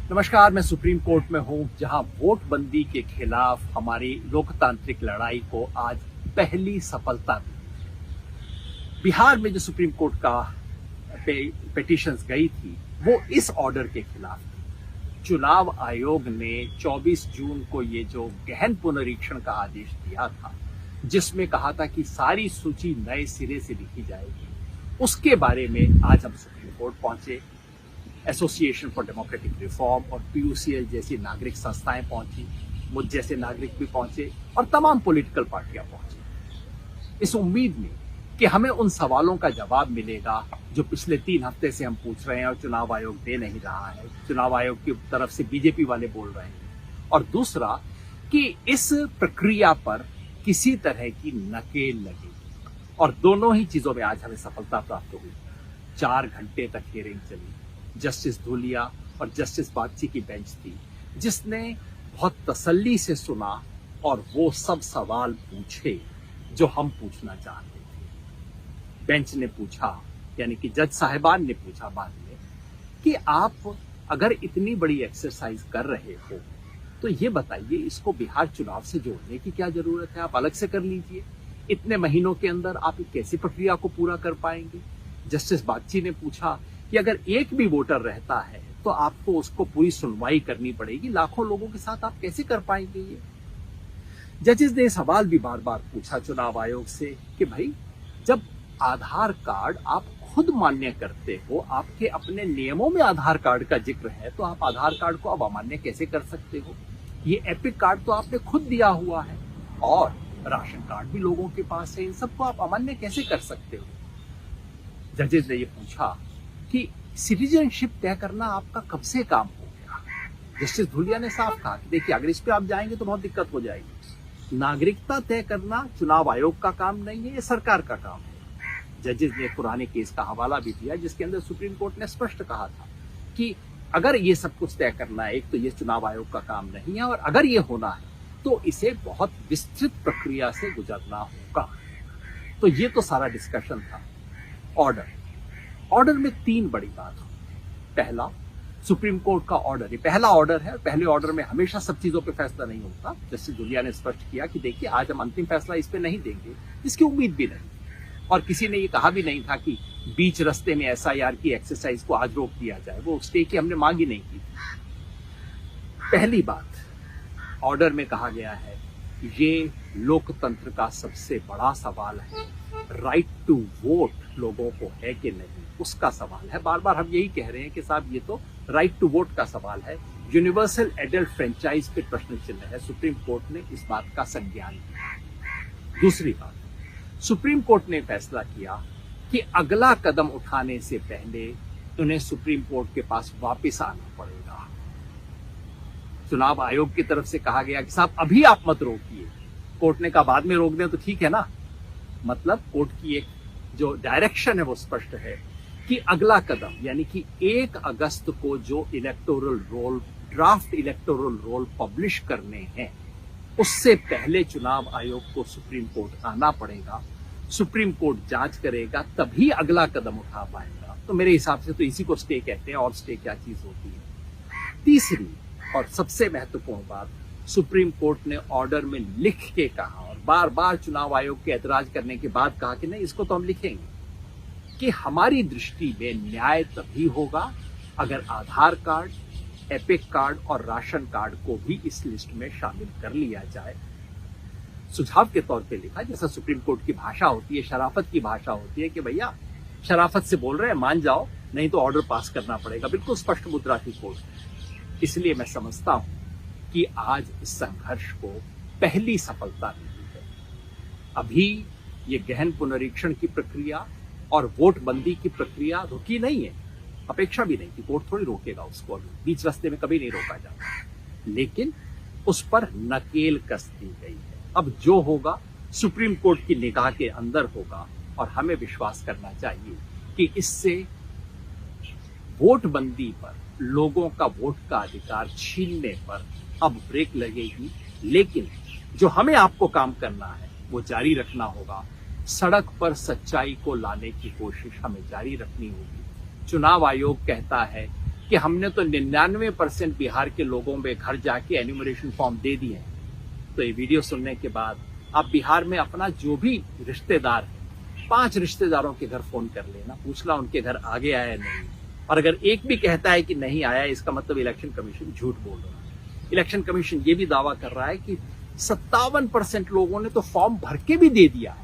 नमस्कार, मैं supreme court में हूं, जहां वोटबंदी के खिलाफ हमारी लोकतांत्रिक लड़ाई को आज पहली सफलता मिली। बिहार में जो सुप्रीम कोर्ट का पिटीशंस गई थी, वो इस ऑर्डर के खिलाफ थी। चुनाव आयोग ने 24 जून को ये जो गहन पुनरीक्षण का आदेश दिया था, जिसमें कहा था कि सारी सूची नए सिरे से लिखी जाएगी, उसके बारे में आज हम सुप्रीम कोर्ट पहुंचे। एसोसिएशन फॉर डेमोक्रेटिक रिफॉर्म और पीयूसीएल जैसी नागरिक संस्थाएं पहुंची, मुझ जैसे नागरिक भी पहुंचे और तमाम पॉलिटिकल पार्टियां पहुंची, इस उम्मीद में कि हमें उन सवालों का जवाब मिलेगा जो पिछले 3 हफ्ते से हम पूछ रहे हैं और चुनाव आयोग दे नहीं रहा है। चुनाव आयोग की तरफ से बीजेपी वाले बोल रहे हैं, और दूसरा कि इस प्रक्रिया पर किसी तरह की नकेल लगेगी। और दोनों ही चीजों में आज हमें सफलता प्राप्त हुई। 4 घंटे तक हियरिंग चली। जस्टिस धूलिया और जस्टिस बागची की बेंच थी, जिसने बहुत तसल्ली से सुना और वो सब सवाल पूछे जो हम पूछना चाहते थे। बेंच ने पूछा, यानी कि जज साहिबान ने पूछा बाद में, कि आप अगर इतनी बड़ी एक्सरसाइज कर रहे हो तो ये बताइए, इसको बिहार चुनाव से जोड़ने की क्या जरूरत है? आप अलग से कर लीजिए। इतने महीनों के अंदर आप कैसी प्रक्रिया को पूरा कर पाएंगे? जस्टिस बागची ने पूछा कि अगर एक भी वोटर रहता है तो आपको उसको पूरी सुनवाई करनी पड़ेगी, लाखों लोगों के साथ आप कैसे कर पाएंगे ये? जजेस ने सवाल भी बार बार पूछा चुनाव आयोग से कि भाई, जब आधार कार्ड आप खुद मान्य करते हो, आपके अपने नियमों में आधार कार्ड का जिक्र है, तो आप आधार कार्ड को अब अमान्य कैसे कर सकते हो? ये एपिक कार्ड तो आपने खुद दिया हुआ है और राशन कार्ड भी लोगों के पास है, इन सबको आप अमान्य कैसे कर सकते हो? जजेस ने ये पूछा कि सिटीजनशिप तय करना आपका कब से काम हो गया? जस्टिस धूलिया ने साफ कहा कि देखिए, अगर इस पे आप जाएंगे तो बहुत दिक्कत हो जाएगी। नागरिकता तय करना चुनाव आयोग का काम नहीं है, ये सरकार का काम है। जजेस ने पुराने केस का हवाला भी दिया, जिसके अंदर सुप्रीम कोर्ट ने स्पष्ट कहा था कि अगर ये सब कुछ तय करना है, एक तो ये चुनाव आयोग का काम नहीं है, और अगर ये होना है तो इसे बहुत विस्तृत प्रक्रिया से गुजरना होगा। तो ये तो सारा डिस्कशन था। ऑर्डर में 3 बड़ी बात हो। पहला, सुप्रीम कोर्ट का ऑर्डर, ये पहला ऑर्डर है। पहले ऑर्डर में हमेशा सब चीजों पे फैसला नहीं होता। जस्टिस धूलिया ने स्पष्ट किया कि देखिए, आज हम अंतिम फैसला इस पे नहीं देंगे, इसकी उम्मीद भी नहीं, और किसी ने ये कहा भी नहीं था कि बीच रास्ते में एसआईआर की एक्सरसाइज को आज रोक दिया जाए। वो स्टे की हमने मांग ही नहीं की। पहली बात, ऑर्डर में कहा गया है, ये लोकतंत्र का सबसे बड़ा सवाल है। राइट टू वोट लोगों को है कि नहीं, उसका सवाल है। बार बार हम यही कह रहे हैं कि साहब, ये तो राइट टू वोट का सवाल है। यूनिवर्सल एडल्ट फ्रेंचाइज पे प्रश्न चिन्ह है। सुप्रीम कोर्ट ने इस बात का संज्ञान लिया। दूसरी बात, सुप्रीम कोर्ट ने फैसला किया कि अगला कदम उठाने से पहले उन्हें सुप्रीम कोर्ट के पास वापस आना पड़ेगा। चुनाव आयोग की तरफ से कहा गया कि साहब, अभी आप मत रोकिए। कोर्ट ने कहा बाद में रोक दें तो ठीक है ना। मतलब कोर्ट की एक जो डायरेक्शन है वो स्पष्ट है कि अगला कदम, यानी कि 1 अगस्त को जो electoral roll, draft electoral roll publish करने हैं, उससे पहले चुनाव आयोग को सुप्रीम कोर्ट आना पड़ेगा। सुप्रीम कोर्ट जांच करेगा, तभी अगला कदम उठा पाएगा। तो मेरे हिसाब से तो इसी को स्टे कहते हैं, और स्टे क्या चीज होती है। तीसरी और सबसे महत्वपूर्ण बात, सुप्रीम कोर्ट ने ऑर्डर में लिख के कहा, और बार बार चुनाव आयोग के ऐतराज करने के बाद कहा कि नहीं, इसको तो हम लिखेंगे, कि हमारी दृष्टि में न्याय तभी होगा अगर आधार कार्ड, एपिक कार्ड और राशन कार्ड को भी इस लिस्ट में शामिल कर लिया जाए। सुझाव के तौर पे लिखा, जैसा सुप्रीम कोर्ट की भाषा होती है, शराफत की भाषा होती है, कि भैया शराफत से बोल रहे हैं, मान जाओ, नहीं तो ऑर्डर पास करना पड़ेगा। बिल्कुल स्पष्ट मुद्रा थी कोर्ट। इसलिए मैं समझता हूं कि आज इस संघर्ष को पहली सफलता मिली है। अभी ये गहन पुनरीक्षण की प्रक्रिया और वोटबंदी की प्रक्रिया रुकी नहीं है, अपेक्षा भी नहीं कि कोर्ट थोड़ी रोकेगा उसको। अभी बीच रास्ते में कभी नहीं रोका जाता, लेकिन उस पर नकेल कस दी गई है। अब जो होगा सुप्रीम कोर्ट की निगाह के अंदर होगा, और हमें विश्वास करना चाहिए कि इससे वोटबंदी पर, लोगों का वोट का अधिकार छीनने पर अब ब्रेक लगेगी। लेकिन जो हमें आपको काम करना है वो जारी रखना होगा। सड़क पर सच्चाई को लाने की कोशिश हमें जारी रखनी होगी। चुनाव आयोग कहता है कि हमने तो 99% बिहार के लोगों में घर जाके एन्यूमरेशन फॉर्म दे दिए हैं। तो ये वीडियो सुनने के बाद आप बिहार में अपना जो भी रिश्तेदार है, 5 रिश्तेदारों के घर फोन कर लेना, पूछना उनके घर आगे आया या नहीं। और अगर एक भी कहता है कि नहीं आया, इसका मतलब इलेक्शन कमीशन झूठ बोल रहा है। इलेक्शन कमीशन ये भी दावा कर रहा है कि 57% लोगों ने तो फॉर्म भर के भी दे दिया है।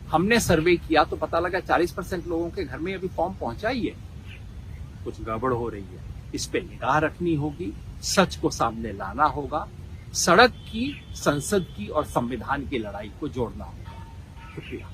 हमने सर्वे किया तो पता लगा 40% लोगों के घर में अभी फॉर्म पहुंचा ही है। कुछ गड़बड़ हो रही है, इस पे निगाह रखनी होगी, सच को सामने लाना होगा, सड़क की, संसद की और संविधान की लड़ाई को जोड़ना होगा। शुक्रिया।